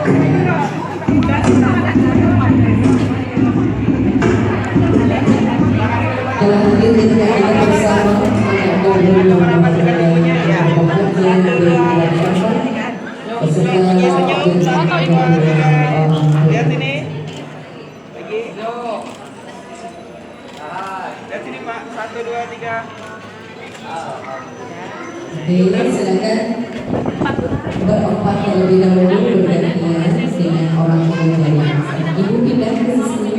Dalam hadir ketika kita bersama lihat ini lagi lihat ini Pak 1 2 3. Oke, silakan berempat terlebih dahulu bergantian dengan orang tua dari ibu pindah ke sini.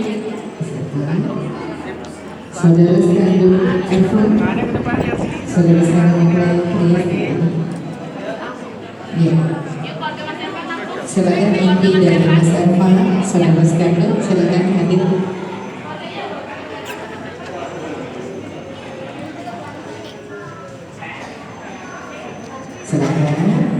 Saudara sekandung Ervan, saudara sekandung Bebi. Ya. Silakan inti dari Mas Ervan, saudara sekandung, silakan hadir. Silakan.